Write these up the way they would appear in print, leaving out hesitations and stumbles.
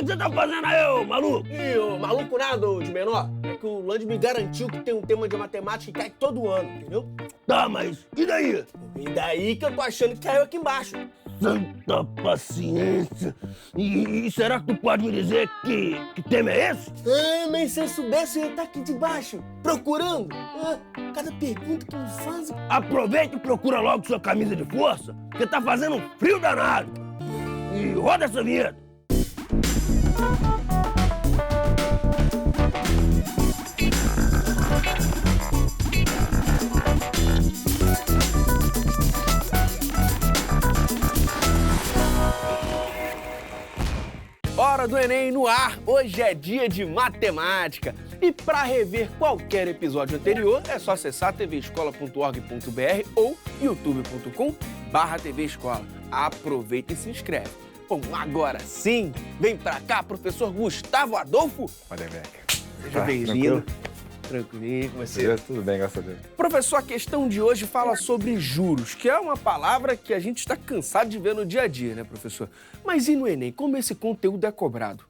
que você tá fazendo aí, ô maluco? Ih, ô, maluco nada, ô, de menor. É que o Land me garantiu que tem um tema de matemática que cai todo ano, entendeu? Tá, mas e daí? E daí que eu tô achando que caiu aqui embaixo. Santa paciência. E será que tu pode me dizer que tema é esse? Ah, mas se eu soubesse, eu ia estar aqui debaixo, procurando. Ah, cada pergunta que me fazem. Aproveita e procura logo sua camisa de força, porque tá fazendo um frio danado. E roda essa vinheta. Hora do Enem no ar, hoje é dia de matemática. E para rever qualquer episódio anterior, é só acessar tvescola.org.br ou youtube.com/TV Escola. Aproveita e se inscreve. Bom, agora sim, vem pra cá, professor Gustavo Adolfo. Olha, Beca. Seja bem-vindo. Tranquilinho com você. Tudo bem, graças a Deus. Professor, a questão de hoje fala sobre juros, que é uma palavra que a gente está cansado de ver no dia a dia, né, professor? Mas e no Enem, como esse conteúdo é cobrado?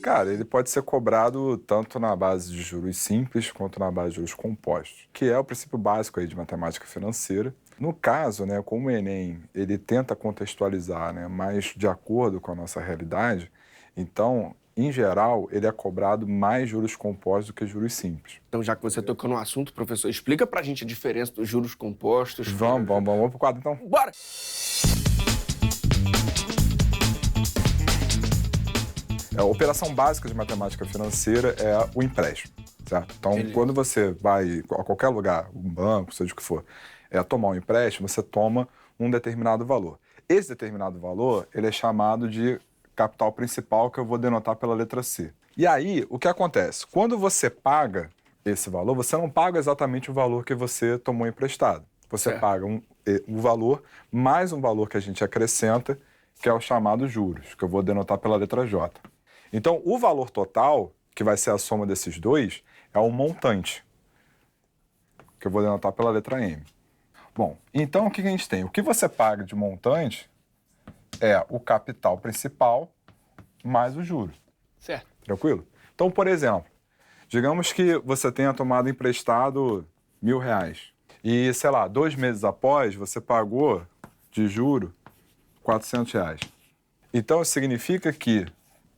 Cara, ele pode ser cobrado tanto na base de juros simples quanto na base de juros compostos, que é o princípio básico aí de matemática financeira. No caso, né, como o Enem ele tenta contextualizar, né, mais de acordo com a nossa realidade, então, em geral, ele é cobrado mais juros compostos do que juros simples. Então, já que você tocou no assunto, professor, explica pra gente a diferença dos juros compostos. Vamos pro quadro, então. Bora! A operação básica de matemática financeira é o empréstimo, certo? Então, quando você vai a qualquer lugar, um banco, seja o que for, tomar um empréstimo, você toma um determinado valor. Esse determinado valor, ele é chamado de capital principal, que eu vou denotar pela letra C. E aí, o que acontece? Quando você paga esse valor, você não paga exatamente o valor que você tomou emprestado. Você paga um valor mais um valor que a gente acrescenta, que é o chamado juros, que eu vou denotar pela letra J. Então, o valor total, que vai ser a soma desses dois, é o montante, que eu vou denotar pela letra M. Bom, então o que a gente tem? O que você paga de montante é o capital principal mais o juro. Certo. Tranquilo? Então, por exemplo, digamos que você tenha tomado emprestado R$1.000 e, sei lá, 2 meses após você pagou de juro R$400. Então, significa que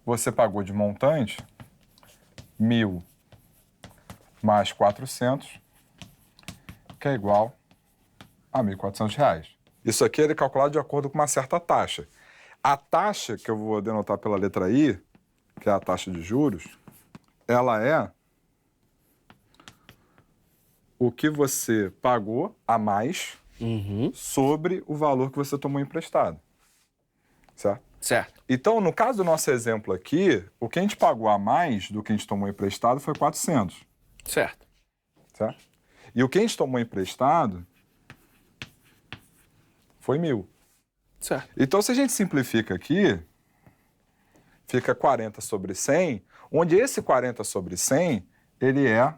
você pagou de montante 1.000 mais 400, que é igual a R$1.400. Isso aqui é calculado de acordo com uma certa taxa. A taxa que eu vou denotar pela letra I, que é a taxa de juros, ela é o que você pagou a mais sobre o valor que você tomou emprestado. Certo? Certo. Então, no caso do nosso exemplo aqui, o que a gente pagou a mais do que a gente tomou emprestado foi 400. Certo. Certo? E o que a gente tomou emprestado foi 1.000. Certo. Então, se a gente simplifica aqui, fica 40 sobre 100, onde esse 40 sobre 100, ele é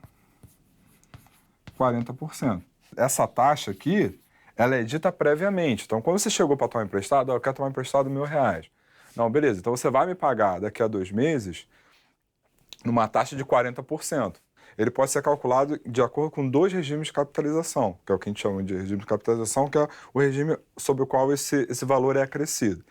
40%. Essa taxa aqui, ela é dita previamente. Então, quando você chegou para tomar emprestado, eu quero tomar emprestado R$1.000. Não, beleza. Então, você vai me pagar daqui a 2 meses numa taxa de 40%. Ele pode ser calculado de acordo com 2 regimes de capitalização, que é o que a gente chama de regime de capitalização, que é o regime sobre o qual esse valor é acrescido.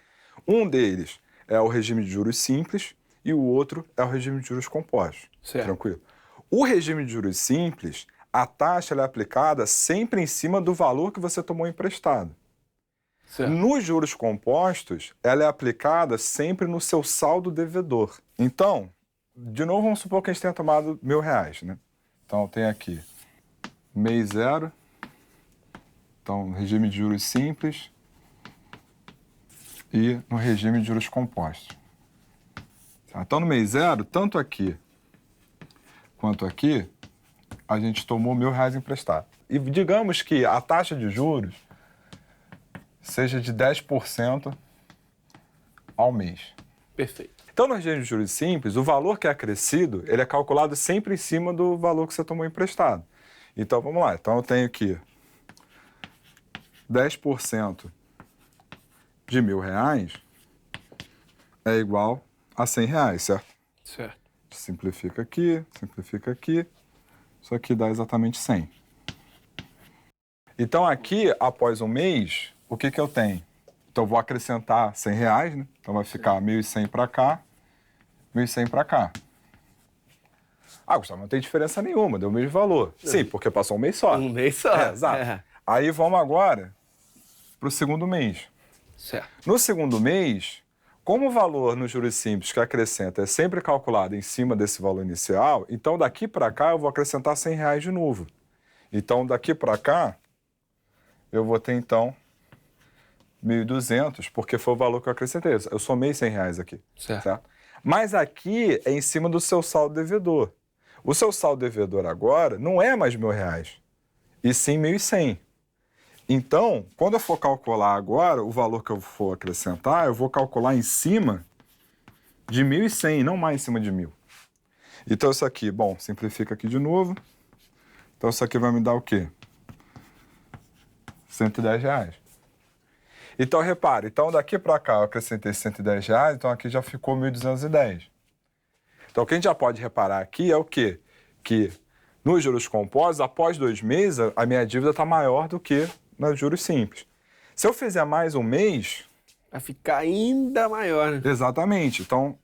Um deles é o regime de juros simples e o outro é o regime de juros compostos. Certo. Tranquilo? O regime de juros simples, a taxa ela é aplicada sempre em cima do valor que você tomou emprestado. Certo. Nos juros compostos, ela é aplicada sempre no seu saldo devedor. Então, de novo, vamos supor que a gente tenha tomado R$1.000, né? Então, tem aqui mês 0, então, regime de juros simples e no regime de juros compostos. Então, no mês 0, tanto aqui quanto aqui, a gente tomou R$1.000 emprestado. E digamos que a taxa de juros seja de 10% ao mês. Perfeito. Então, no regime de juros simples, o valor que é acrescido, ele é calculado sempre em cima do valor que você tomou emprestado. Então, vamos lá. Então, eu tenho aqui 10% de R$1.000 é igual a R$100, certo? Certo. Simplifica aqui, simplifica aqui. Isso aqui dá exatamente 100. Então, aqui, após um mês, o que eu tenho? Então, eu vou acrescentar R$100, né? Então, vai ficar 1.100 para cá, 1.100 para cá. Ah, Gustavo, não tem diferença nenhuma, deu o mesmo valor. Sim, porque passou um mês só. Um mês só. Exato. É. Aí, vamos agora para o segundo mês. Certo. No segundo mês, como o valor nos juros simples que acrescenta é sempre calculado em cima desse valor inicial, então daqui para cá eu vou acrescentar R$100 de novo. Então daqui para cá eu vou ter então 1.200, porque foi o valor que eu acrescentei. Eu somei R$100 aqui. Certo. Mas aqui é em cima do seu saldo devedor. O seu saldo devedor agora não é mais R$1.000, e sim 1.100. Então, quando eu for calcular agora o valor que eu for acrescentar, eu vou calcular em cima de 1.100, não mais em cima de 1.000. Então, isso aqui, bom, simplifica aqui de novo. Então, isso aqui vai me dar o quê? R$110. Então, repare, então daqui para cá eu acrescentei R$110, então aqui já ficou 1.210. Então, o que a gente já pode reparar aqui é o quê? Que nos juros compostos, após 2 meses, a minha dívida está maior do que nos juros simples. Se eu fizer mais um mês... Vai ficar ainda maior, né? Exatamente. Então,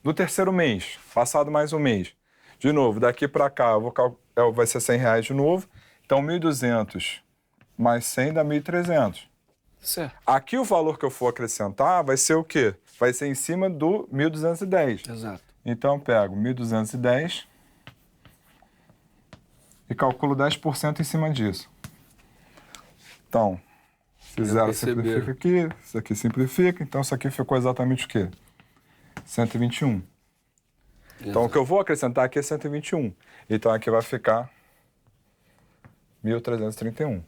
no terceiro mês, passado mais um mês, de novo, daqui para cá vai ser R$100 de novo. Então, 1.200 mais 100 dá 1.300. Certo. Aqui o valor que eu for acrescentar vai ser o quê? Vai ser em cima do 1.210. Exato. Então, eu pego 1.210 e calculo 10% em cima disso. Então, se zero simplifica aqui, isso aqui simplifica, então isso aqui ficou exatamente o quê? 121. Então, o que eu vou acrescentar aqui é 121. Então, aqui vai ficar 1.331.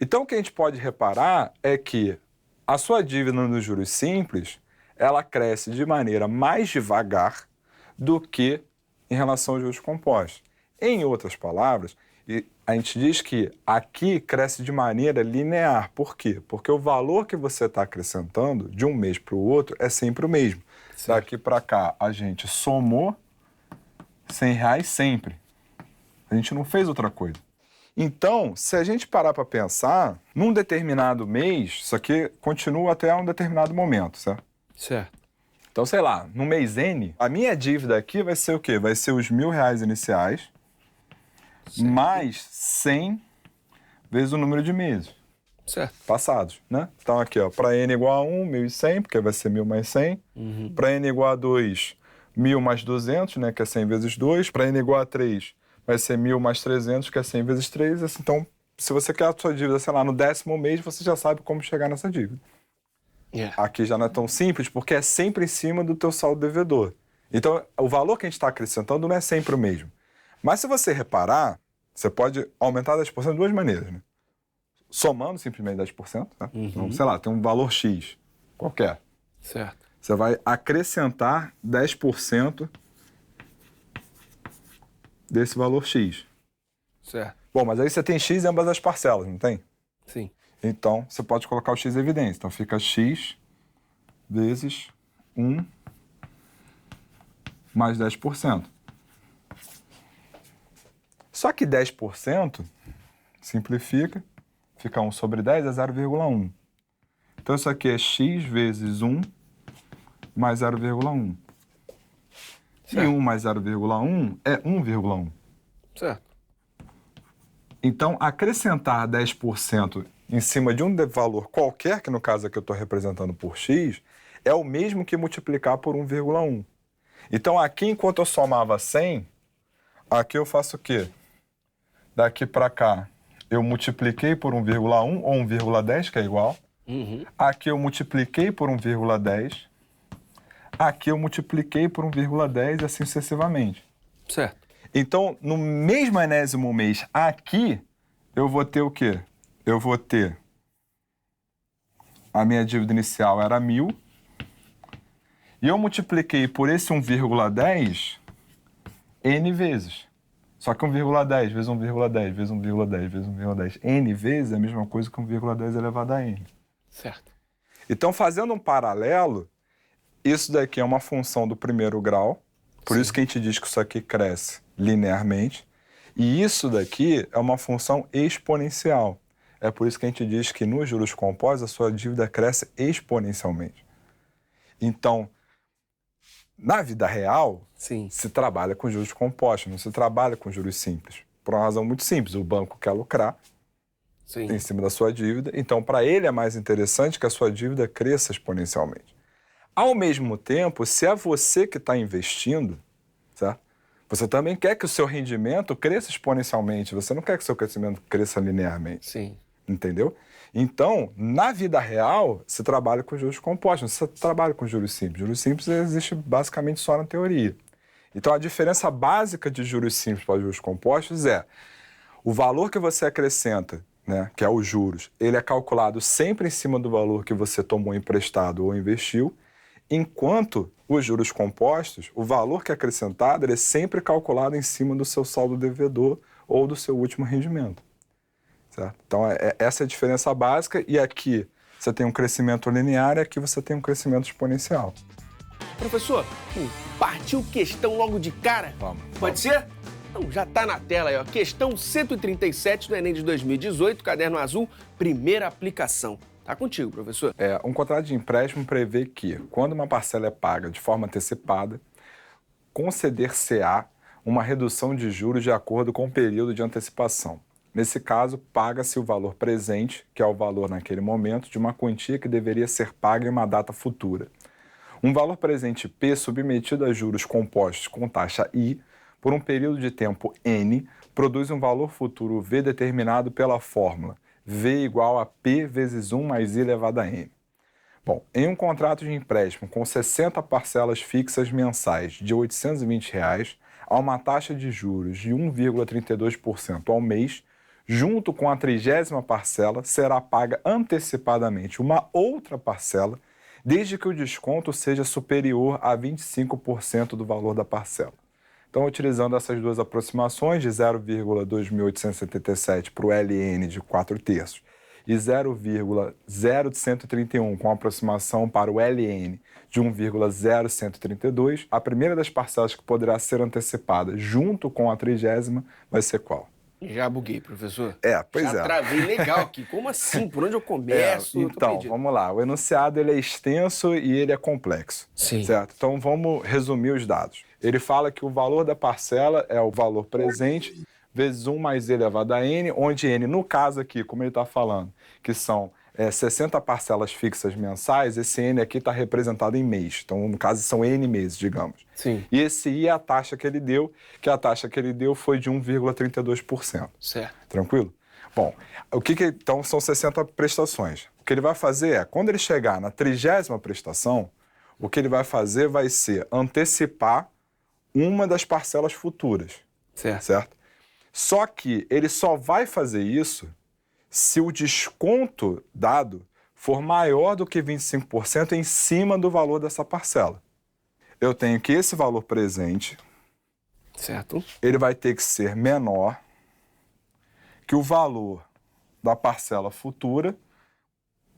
Então, o que a gente pode reparar é que a sua dívida nos juros simples, ela cresce de maneira mais devagar do que em relação aos juros compostos. Em outras palavras, a gente diz que aqui cresce de maneira linear. Por quê? Porque o valor que você está acrescentando de um mês para o outro é sempre o mesmo. Certo. Daqui para cá, a gente somou R$100 sempre. A gente não fez outra coisa. Então, se a gente parar para pensar, num determinado mês, isso aqui continua até um determinado momento, certo? Certo. Então, sei lá, no mês N, a minha dívida aqui vai ser o quê? Vai ser os R$1.000 iniciais, certo, mais 100 vezes o número de meses. Certo. Passados, né? Então, aqui, ó, para N igual a 1, 1.100, porque vai ser 1.000 mais 100. Uhum. Para N igual a 2, 1.000 mais 200, né? Que é 100 vezes 2. Para N igual a 3, vai ser 1.000 mais 300, que é 100 vezes 3. Então, se você quer a sua dívida, sei lá, no 10º mês, você já sabe como chegar nessa dívida. Yeah. Aqui já não é tão simples, porque é sempre em cima do teu saldo devedor. Então, o valor que a gente está acrescentando não é sempre o mesmo. Mas se você reparar, você pode aumentar 10% de duas maneiras, né? Somando simplesmente 10%, tá? Uhum. Então, sei lá, tem um valor X qualquer. Certo. Você vai acrescentar 10% desse valor X. Certo. Bom, mas aí você tem X em ambas as parcelas, não tem? Sim. Então, você pode colocar o X em evidência. Então, fica X vezes 1 mais 10%. Só que 10% simplifica, fica 1 sobre 10 é 0,1. Então, isso aqui é X vezes 1 mais 0,1. E 1 mais 0,1 é 1,1. Certo. Então, acrescentar 10% em cima de um valor qualquer, que no caso aqui eu estou representando por X, é o mesmo que multiplicar por 1,1. Então, aqui, enquanto eu somava 100, aqui eu faço o quê? Daqui para cá, eu multipliquei por 1,1 ou 1,10, que é igual. Uhum. Aqui eu multipliquei por 1,10. Aqui eu multipliquei por 1,10 e assim sucessivamente. Certo. Então, no mesmo enésimo mês aqui, eu vou ter o quê? Eu vou ter... A minha dívida inicial era 1.000. E eu multipliquei por esse 1,10 N vezes. Só que 1,10 vezes 1,10 vezes 1,10 vezes 1,10 N vezes é a mesma coisa que 1,10 elevado a N. Certo. Então, fazendo um paralelo, Isso daqui é uma função do primeiro grau, por Sim. isso que a gente diz que isso aqui cresce linearmente. E isso daqui é uma função exponencial. É por isso que a gente diz que nos juros compostos a sua dívida cresce exponencialmente. Então, na vida real, Sim. se trabalha com juros compostos, não se trabalha com juros simples. Por uma razão muito simples, o banco quer lucrar Sim. em cima da sua dívida, então para ele é mais interessante que a sua dívida cresça exponencialmente. Ao mesmo tempo, se é você que está investindo, certo? Você também quer que o seu rendimento cresça exponencialmente, você não quer que o seu crescimento cresça linearmente. Sim. Entendeu? Então, na vida real, se trabalha com juros compostos, você trabalha com juros simples. Juros simples existe basicamente só na teoria. Então, a diferença básica de juros simples para juros compostos é o valor que você acrescenta, né, que é os juros, ele é calculado sempre em cima do valor que você tomou emprestado ou investiu, enquanto os juros compostos, o valor que é acrescentado, ele é sempre calculado em cima do seu saldo devedor ou do seu último rendimento. Certo? Então, essa é a diferença básica, e aqui você tem um crescimento linear e aqui você tem um crescimento exponencial. Professor, partiu questão logo de cara? Vamos. Pode ser? Então, já tá na tela aí, ó. Questão 137 do Enem de 2018, caderno azul, primeira aplicação. Tá contigo, professor. Um contrato de empréstimo prevê que, quando uma parcela é paga de forma antecipada, conceder-se-á uma redução de juros de acordo com o período de antecipação. Nesse caso, paga-se o valor presente, que é o valor naquele momento, de uma quantia que deveria ser paga em uma data futura. Um valor presente P submetido a juros compostos com taxa I, por um período de tempo N, produz um valor futuro V determinado pela fórmula V igual a P vezes 1 mais I elevado a N. Bom, em um contrato de empréstimo com 60 parcelas fixas mensais de R$ 820, a uma taxa de juros de 1,32% ao mês, junto com a 30ª parcela, será paga antecipadamente uma outra parcela, desde que o desconto seja superior a 25% do valor da parcela. Então, utilizando essas duas aproximações de 0,2877 para o LN de 4/3 e 0,0131 com aproximação para o LN de 1,0132, a primeira das parcelas que poderá ser antecipada junto com a 30ª vai ser qual? Já buguei, professor. Pois Já travei legal aqui. Como assim? Por onde eu começo? Então, vamos lá. O enunciado ele é extenso e ele é complexo. Sim. Certo? Então, vamos resumir os dados. Ele fala que o valor da parcela é o valor presente vezes 1 mais I elevado a N, onde N, no caso aqui, como ele está falando, que são 60 parcelas fixas mensais, esse N aqui está representado em mês. Então, no caso, são N meses, digamos. Sim. E esse I é a taxa que ele deu, que a taxa que ele deu foi de 1,32%. Certo. Tranquilo? Bom, então são 60 prestações. O que ele vai fazer é, quando ele chegar na 30ª prestação, o que ele vai fazer vai ser antecipar uma das parcelas futuras. Certo? Só que ele só vai fazer isso se o desconto dado for maior do que 25% em cima do valor dessa parcela. Eu tenho que esse valor presente, certo, ele vai ter que ser menor que o valor da parcela futura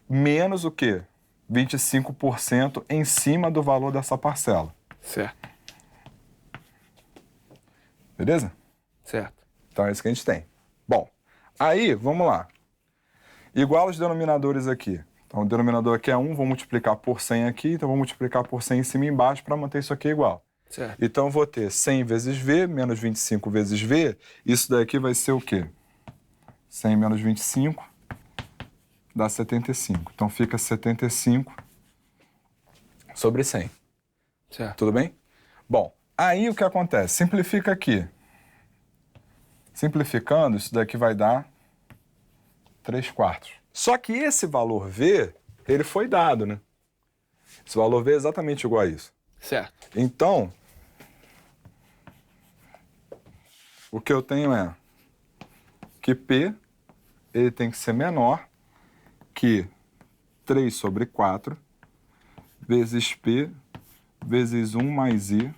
menos o quê? 25% em cima do valor dessa parcela. Certo. Beleza? Certo. Então é isso que a gente tem. Bom, aí, vamos lá. Igual os denominadores aqui. Então o denominador aqui é 1, vou multiplicar por 100 aqui, então vou multiplicar por 100 em cima e embaixo para manter isso aqui igual. Certo. Então eu vou ter 100 vezes V menos 25 vezes V, isso daqui vai ser o quê? 100 menos 25 dá 75. Então fica 75 sobre 100. Certo. Tudo bem? Bom, aí o que acontece? Simplifica aqui. Simplificando, isso daqui vai dar 3/4. Só que esse valor V, ele foi dado, né? Esse valor V é exatamente igual a isso. Certo. Então, o que eu tenho é que P, ele tem que ser menor que 3 sobre 4 vezes P vezes 1 mais I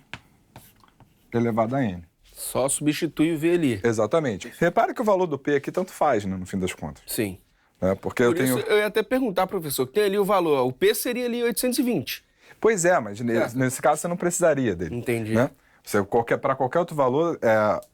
elevado a N. Só substitui o V ali. Exatamente. Repare que o valor do P aqui tanto faz, né, no fim das contas. Sim. Porque Por isso, eu ia até perguntar, professor, que tem ali o valor, o P seria ali 820. Pois é, mas nesse caso você não precisaria dele. Entendi. Né? Para qualquer outro valor,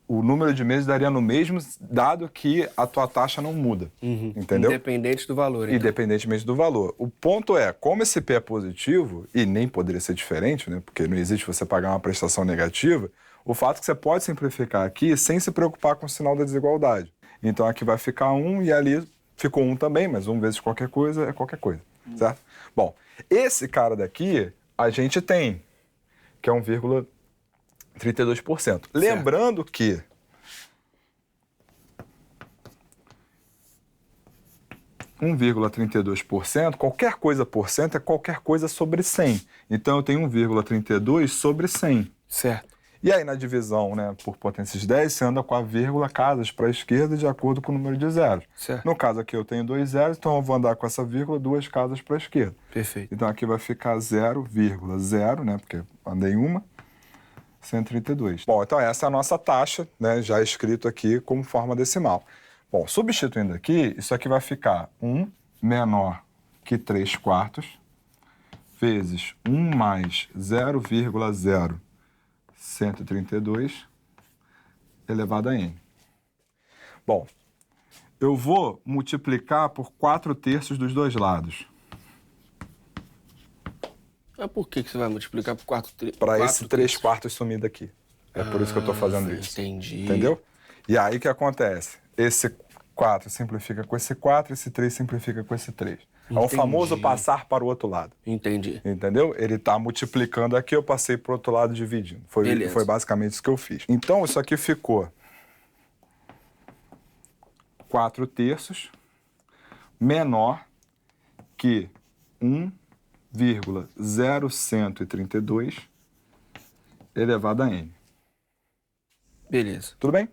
o número de meses daria no mesmo, dado que a tua taxa não muda. Entendeu? Independente do valor, então. Independentemente do valor. O ponto é, como esse P é positivo, e nem poderia ser diferente, né? Porque não existe você pagar uma prestação negativa, o fato é que você pode simplificar aqui sem se preocupar com o sinal da desigualdade. Então aqui vai ficar 1 e ali ficou 1 também, mas 1 vezes qualquer coisa é qualquer coisa, certo? Bom, esse cara daqui a gente tem, que é 1,32%. Lembrando que 1,32%, qualquer coisa por cento é qualquer coisa sobre 100. Então eu tenho 1,32 sobre 100. Certo. E aí na divisão, né, por potências 10, você anda com a vírgula casas para a esquerda de acordo com o número de zeros. Certo. No caso aqui eu tenho 2 zeros, então eu vou andar com essa vírgula 2 casas para a esquerda. Perfeito. Então aqui vai ficar 0,0, né, porque andei uma, 132. Bom, então essa é a nossa taxa, né, já escrito aqui como forma decimal. Bom, substituindo aqui, isso aqui vai ficar 1 menor que 3/4 vezes 1 mais 0,0132 elevado a n. Bom, eu vou multiplicar por 4/3 dos dois lados. Mas por que você vai multiplicar por 4/3? Para esse 3/4 sumir daqui. É por isso que eu estou fazendo isso. Entendi. Entendeu? E aí o que acontece? Esse 4 simplifica com esse 4, esse 3 simplifica com esse 3. É o famoso passar para o outro lado. Entendi. Entendeu? Ele está multiplicando aqui, eu passei para o outro lado dividindo. Foi basicamente isso que eu fiz. Então, isso aqui ficou 4/3 menor que 1,0132 elevado a n. Beleza. Tudo bem?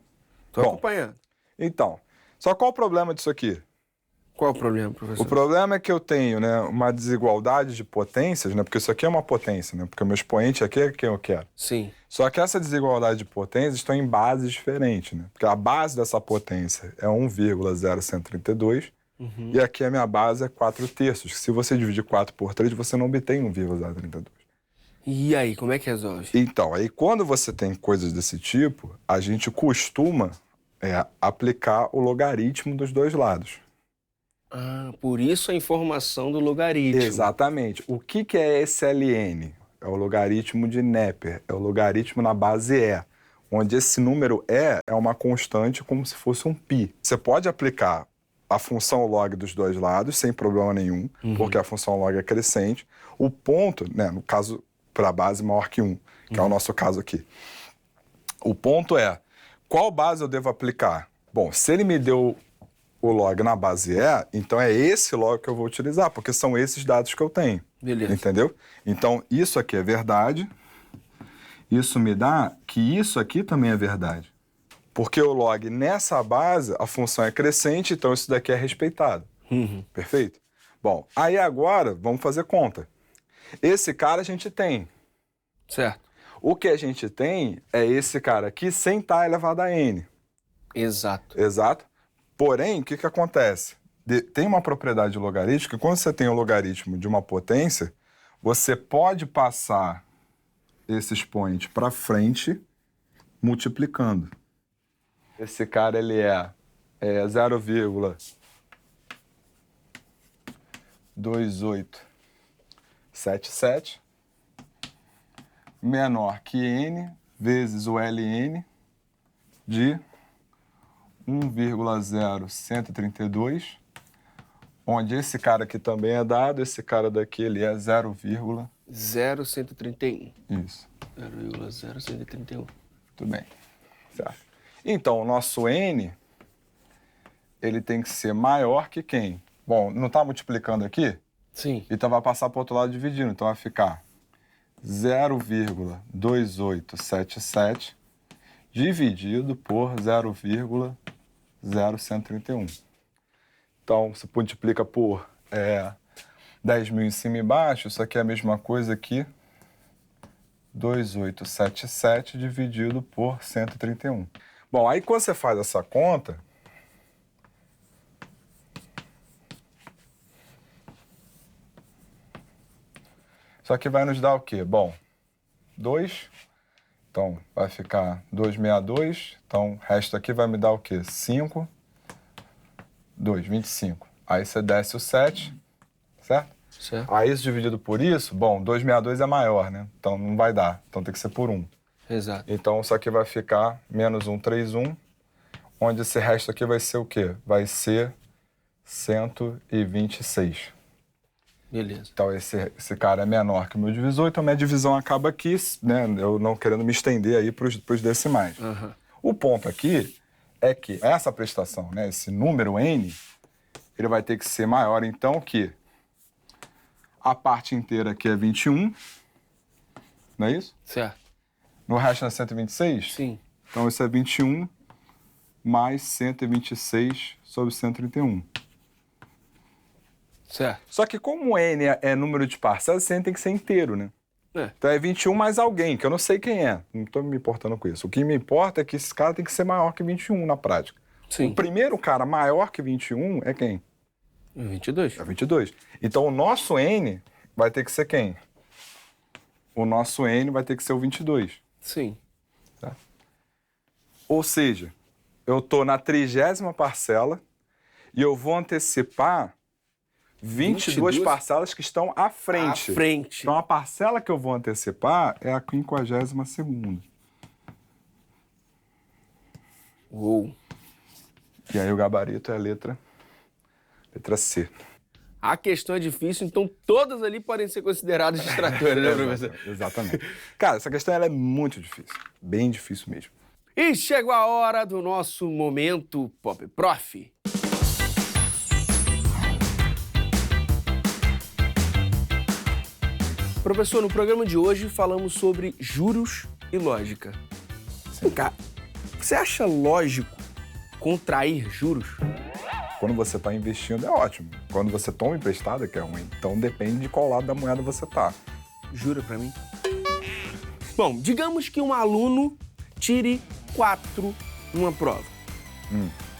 Tô Bom, acompanhando. então, só qual o problema disso aqui? Qual o problema, professor? O problema é que eu tenho, né, uma desigualdade de potências, né, porque isso aqui é uma potência, né, porque o meu expoente aqui é quem eu quero. Sim. Só que essa desigualdade de potências estão em bases diferentes, né? Porque a base dessa potência é 1,0132 e aqui a minha base é 4/3. Se você dividir 4 por 3, você não obtém 1,032. E aí, como é que resolve? Então, aí quando você tem coisas desse tipo, a gente costuma aplicar o logaritmo dos dois lados. Ah, por isso a informação do logaritmo. Exatamente. O que é esse ln? É o logaritmo de Neper, é o logaritmo na base e, onde esse número é uma constante como se fosse um π. Você pode aplicar a função log dos dois lados sem problema nenhum, porque a função log é crescente. O ponto, né, no caso para a base maior que 1, que é o nosso caso aqui. O ponto é, qual base eu devo aplicar? Bom, se ele me deu o log na base e, então é esse log que eu vou utilizar, porque são esses dados que eu tenho. Beleza. Entendeu? Então, isso aqui é verdade. Isso me dá que isso aqui também é verdade. Porque o log nessa base, a função é crescente, então isso daqui é respeitado. Perfeito? Bom, aí agora vamos fazer conta. Esse cara a gente tem. Certo. O que a gente tem é esse cara aqui sem estar elevado a n. Exato. Exato. Porém, o que acontece? Tem uma propriedade logarítmica, quando você tem o logaritmo de uma potência, você pode passar esse expoente para frente multiplicando. Esse cara ele é 0,2877 menor que n vezes o ln de 1,0132, onde esse cara aqui também é dado, esse cara daqui ele é 0,131. Isso. 0,0131. Tudo bem. Certo. Então, o nosso n, ele tem que ser maior que quem? Bom, não está multiplicando aqui? Sim. Então vai passar para o outro lado dividindo. Então vai ficar 0,2877 dividido por 0,0131. Então, você multiplica por 10.000 em cima e embaixo, isso aqui é a mesma coisa que 2877 dividido por 131. Bom, aí quando você faz essa conta, Só que vai nos dar o quê? Bom, 2. Então, vai ficar 262. Então, o resto aqui vai me dar o quê? 5. 2, 25. Aí você desce o 7, certo? Certo. Aí isso dividido por isso, bom, 262 é maior, né? Então não vai dar. Então tem que ser por 1. Exato. Então isso aqui vai ficar menos 131, onde esse resto aqui vai ser o quê? Vai ser 126. Beleza. Então esse cara é menor que o meu divisor, então minha divisão acaba aqui, né? Eu não querendo me estender aí para os decimais. Uhum. O ponto aqui é que essa prestação, né? Esse número N, ele vai ter que ser maior, então, que a parte inteira aqui é 21, não é isso? Certo. No resto é 126? Sim. Então isso é 21 mais 126 sobre 131. Certo. Só que como N é número de parcelas, esse N tem que ser inteiro, né? É. Então é 21 mais alguém, que eu não sei quem é. Não estou me importando com isso. O que me importa é que esse cara tem que ser maior que 21 na prática. Sim. O primeiro cara maior que 21 é quem? 22. É 22. Então o nosso N vai ter que ser quem? O nosso N vai ter que ser o 22. Sim. Tá? Ou seja, eu estou na 30ª parcela e eu vou antecipar 22 parcelas que estão à frente. À frente. Então a parcela que eu vou antecipar é a 52ª. Uou. E aí o gabarito é a letra C. A questão é difícil, então todas ali podem ser consideradas distratórias, né, professor? Exatamente. Cara, essa questão ela é muito difícil. Bem difícil mesmo. E chegou a hora do nosso momento Pop Prof. Professor, no programa de hoje falamos sobre juros e lógica. Vem cá, você acha lógico contrair juros? Quando você está investindo é ótimo. Quando você toma emprestado é que é ruim. Então depende de qual lado da moeda você tá. Jura pra mim? Bom, digamos que um aluno tire 4 numa prova.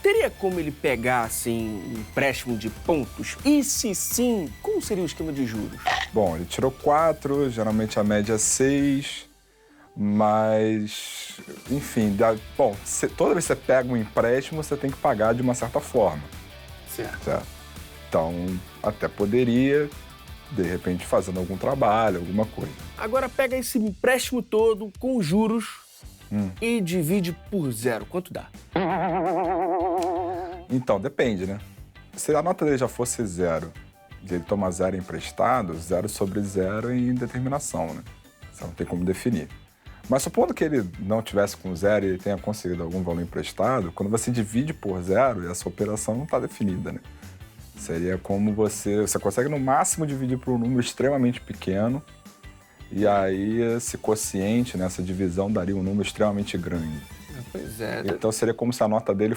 Teria como ele pegar, assim, um empréstimo de pontos? E se sim, como seria o esquema de juros? Bom, ele tirou 4, geralmente a média é 6, mas, enfim, toda vez que você pega um empréstimo, você tem que pagar de uma certa forma. Certo? Então, até poderia, de repente, fazendo algum trabalho, alguma coisa. Agora pega esse empréstimo todo com juros e divide por 0. Quanto dá? Então, depende, né? Se a nota dele já fosse 0 e ele toma 0 emprestado, 0 sobre 0 é indeterminação, né? Você não tem como definir. Mas supondo que ele não tivesse com 0 e ele tenha conseguido algum valor emprestado, quando você divide por 0, essa operação não está definida, né? Seria como você consegue no máximo dividir por um número extremamente pequeno e aí esse quociente, né, essa divisão daria um número extremamente grande. Pois é. Então seria como se a nota dele,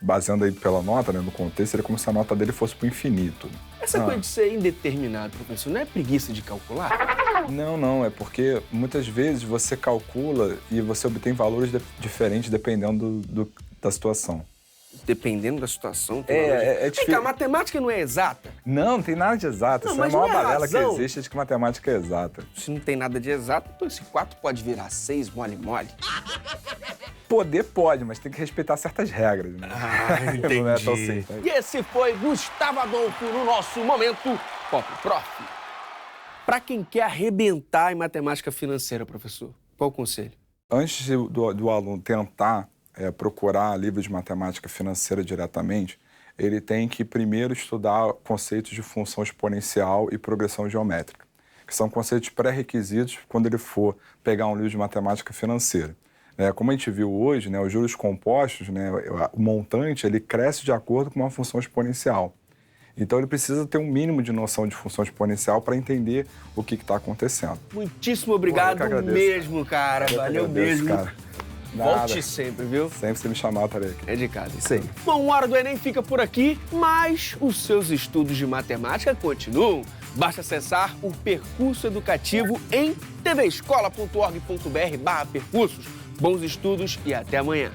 baseando aí pela nota, né, no contexto, seria como se a nota dele fosse pro infinito. Essa coisa de ser indeterminado, professor, não é preguiça de calcular? Não, é porque muitas vezes você calcula e você obtém valores diferentes dependendo da situação. Dependendo da situação. É Vem difícil. cá, matemática não é exata? Não tem nada de exato. Não, Essa é a mas maior não é balela que razão. existe de que matemática é exata. Se não tem nada de exato, então esse 4 pode virar 6, mole. Poder pode, mas tem que respeitar certas regras, né? entendi. Não é tão simples. E esse foi Gustavo Adolfo no nosso Momento Pop Prof. Para quem quer arrebentar em matemática financeira, professor, qual o conselho? Antes do aluno tentar procurar livros de matemática financeira diretamente, ele tem que primeiro estudar conceitos de função exponencial e progressão geométrica, que são conceitos pré-requisitos quando ele for pegar um livro de matemática financeira. Como a gente viu hoje, né, os juros compostos, né, o montante ele cresce de acordo com uma função exponencial. Então ele precisa ter um mínimo de noção de função exponencial para entender o que está acontecendo. Muitíssimo obrigado mesmo, cara. Valeu mesmo. Cara. Volte sempre, viu? Sempre você me chamar, estarei aqui. É de casa, isso aí. Bom, Hora do Enem fica por aqui, mas os seus estudos de matemática continuam. Basta acessar o percurso educativo em tvescola.org.br/percursos. Bons estudos e até amanhã.